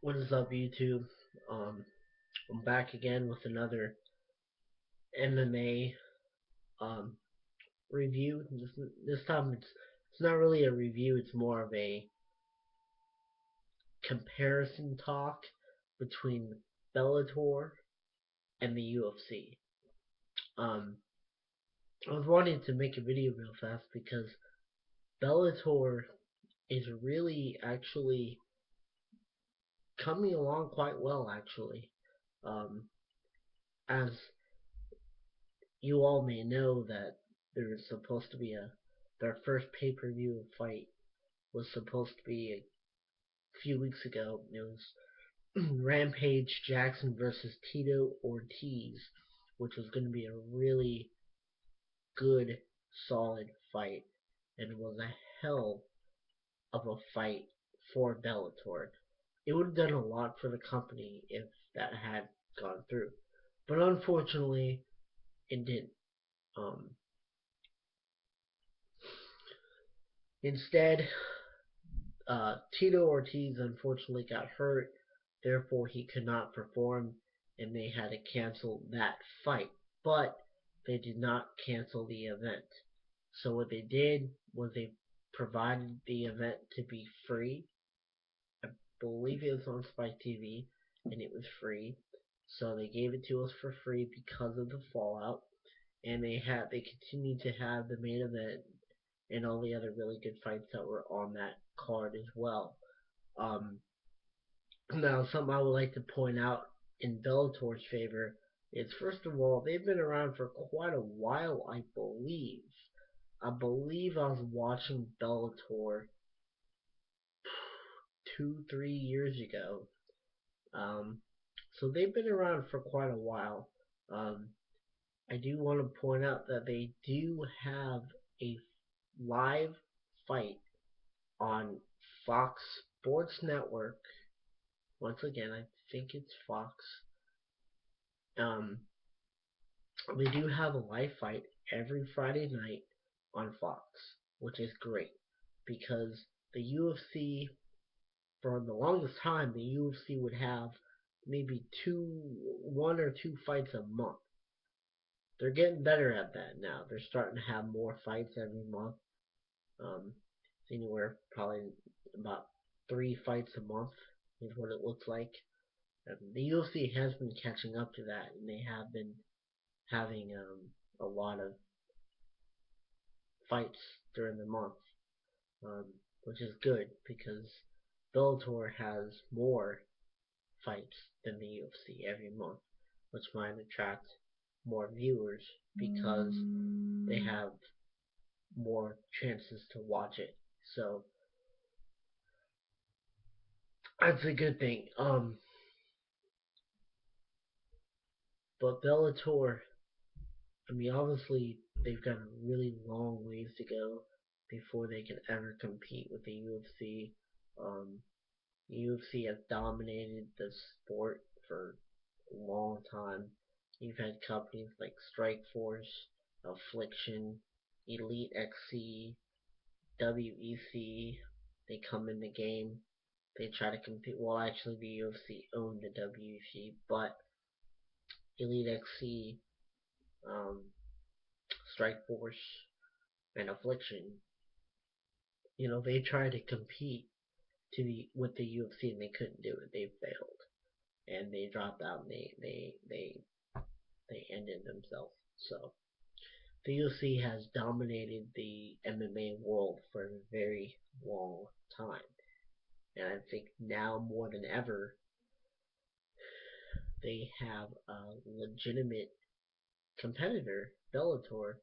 What is up, YouTube? Um, I'm back again with another MMA um, review. This time it's not really a review. It's more of a comparison talk between Bellator and the UFC. Um, I was wanting to make a video real fast because Bellator is really actually coming along quite well, actually. Um, as you all may know that there was supposed to be their first pay-per-view fight was supposed to be a few weeks ago. It was Rampage Jackson versus Tito Ortiz, which was going to be a really good, solid fight, and it was a hell of a fight for Bellator. It would have done a lot for the company if that had gone through, but unfortunately, it didn't. Um, Instead, Tito Ortiz unfortunately got hurt, therefore he could not perform, and they had to cancel that fight. But they did not cancel the event. So what they did was they provided the event to be free. I believe it was on Spike TV, and it was free. So they gave it to us for free because of the fallout, and they continued to have the main event and all the other really good fights that were on that card as well. Um, Now, something I would like to point out in Bellator's favor is, first of all, they've been around for quite a while, I believe. I believe I was watching Bellator 2, 3 years ago. Um, so they've been around for quite a while. Um, I do want to point out that they do have a live fight on Fox Sports Network. Once again, I think it's Fox. Um, they do have a live fight every Friday night on Fox, which is great because the UFC, for the longest time, the UFC would have maybe one or two fights a month. They're getting better at that now. They're starting to have more fights every month. Um, it's anywhere probably about 3 fights a month is what it looks like. The UFC has been catching up to that, and they have been having a lot of fights during the month, um, which is good because Bellator has more fights than the UFC every month, which might attract more viewers because they have more chances to watch it. So that's a good thing. But Bellator, I mean, obviously they've got a really long ways to go before they can ever compete with the UFC. Um, UFC has dominated the sport for a long time. You've had companies like Strikeforce, Affliction, Elite XC, WEC. They come in the game. They try to compete. Well, actually, the UFC owned the WEC, but Elite XC, um, Strikeforce, and Affliction, they tried to compete with the UFC and they couldn't do it. They failed and they dropped out and they ended themselves. So the UFC has dominated the MMA world for a very long time, and I think now more than ever they have a legitimate competitor, Bellator,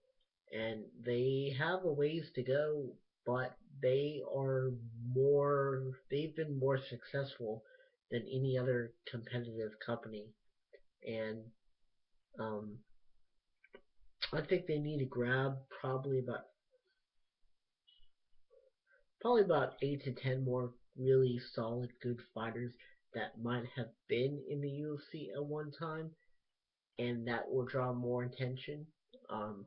and they have a ways to go, but they've been more successful than any other competitive company, and um, I think they need to grab probably about 8 to 10 more really solid, good fighters that might have been in the UFC at one time, and that will draw more attention. Um,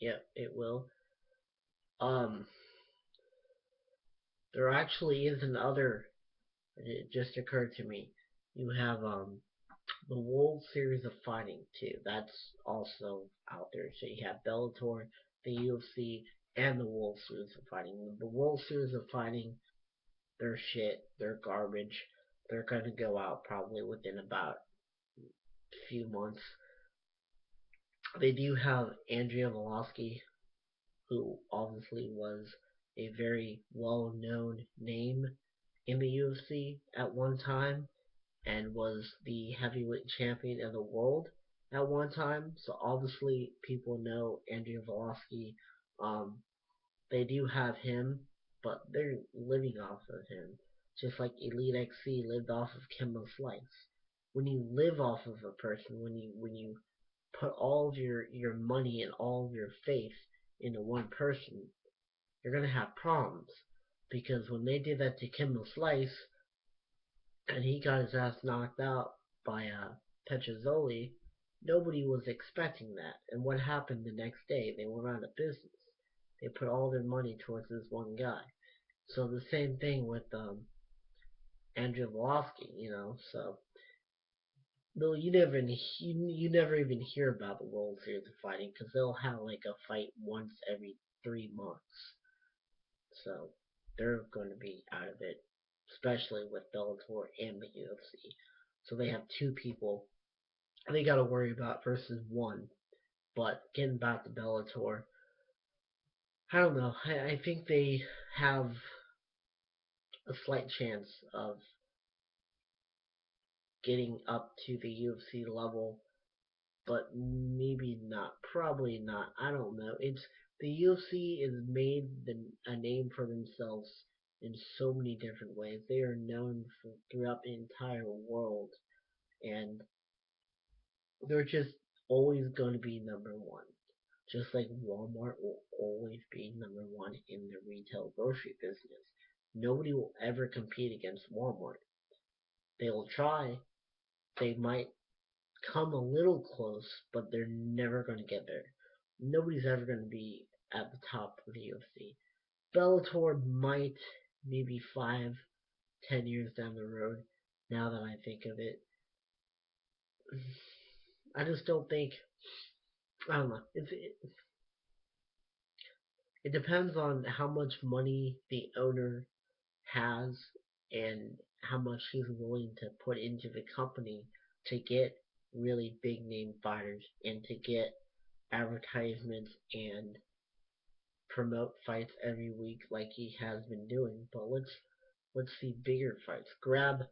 yeah, it will. Um, There actually is another. It just occurred to me. You have the World Series of Fighting too. That's also out there. So you have Bellator, the UFC, and the World Series of Fighting. The World Series of Fighting, they're shit. They're garbage. They're gonna go out probably within about a few months. They do have Andrea Volosky, who obviously was a very well-known name in the UFC at one time and was the heavyweight champion of the world at one time. So obviously people know Andrea Volosky. Um, they do have him, but they're living off of him, just like Elite XC lived off of Kimbo Slice. When you live off of a person, when you put all of your money and all of your faith into one person, you're gonna have problems. Because when they did that to Kimbo Slice, and he got his ass knocked out by Petrozzoli, nobody was expecting that. And what happened the next day? They went out of business. They put all their money towards this one guy. So the same thing with Andrew Volosky, you know. So no, you never even hear about the World Series of Fighting because they'll have like a fight once every 3 months. So they're going to be out of it, especially with Bellator and the UFC. So they have two people they got to worry about versus one. But getting back to Bellator, I don't know. I think they have a slight chance of getting up to the UFC level, but maybe not. Probably not. I don't know. It's the UFC has made a name for themselves in so many different ways. They are known throughout the entire world, and they're just always going to be number one. Just like Walmart will always be number one in the retail grocery business. Nobody will ever compete against Walmart. They will try. They might come a little close, but they're never going to get there. Nobody's ever going to be at the top of the UFC. Bellator might, maybe 5, 10 years down the road. Now that I think of it, I just don't think. I don't know. It depends on how much money the owner has and how much he's willing to put into the company to get really big name fighters and to get advertisements and promote fights every week like he has been doing. But let's see bigger fights. Grab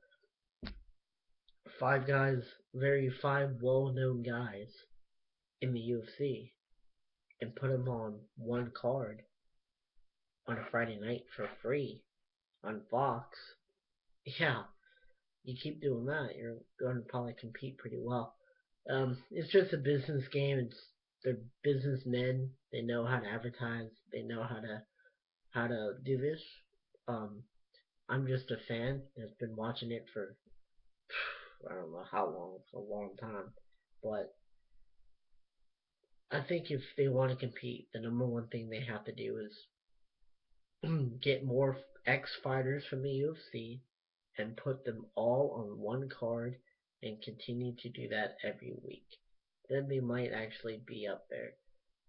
five guys, five well-known guys in the UFC and put them on one card on a Friday night for free on Fox. Yeah, you keep doing that, you're going to probably compete pretty well. It's just a business game. They're businessmen. They know how to advertise. They know how to do this. Um, I'm just a fan that's been watching it for I don't know how long, for a long time. But I think if they want to compete, the number one thing they have to do is get more ex fighters from the UFC and put them all on one card and continue to do that every week. Then they might actually be up there.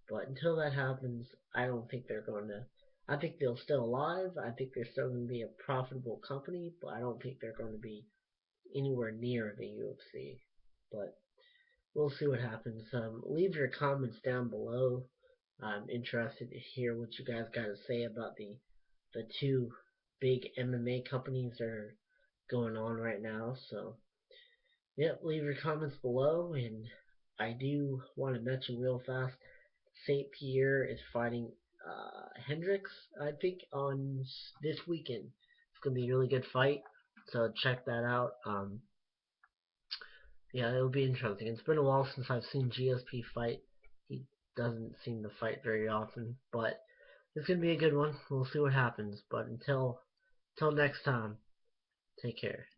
But until that happens, I don't think they're going to. I think they're still alive. I think they're still going to be a profitable company, but I don't think they're going to be anywhere near the UFC. But we'll see what happens. Leave your comments down below. I'm interested to hear what you guys got to say about the two big MMA companies that are going on right now. So, yep, leave your comments below. And I do want to mention real fast St. Pierre is fighting Hendricks, I think, on this weekend. It's going to be a really good fight. So, check that out. Yeah, it'll be interesting. It's been a while since I've seen GSP fight. He doesn't seem to fight very often, but it's gonna be a good one. We'll see what happens. But until next time, take care.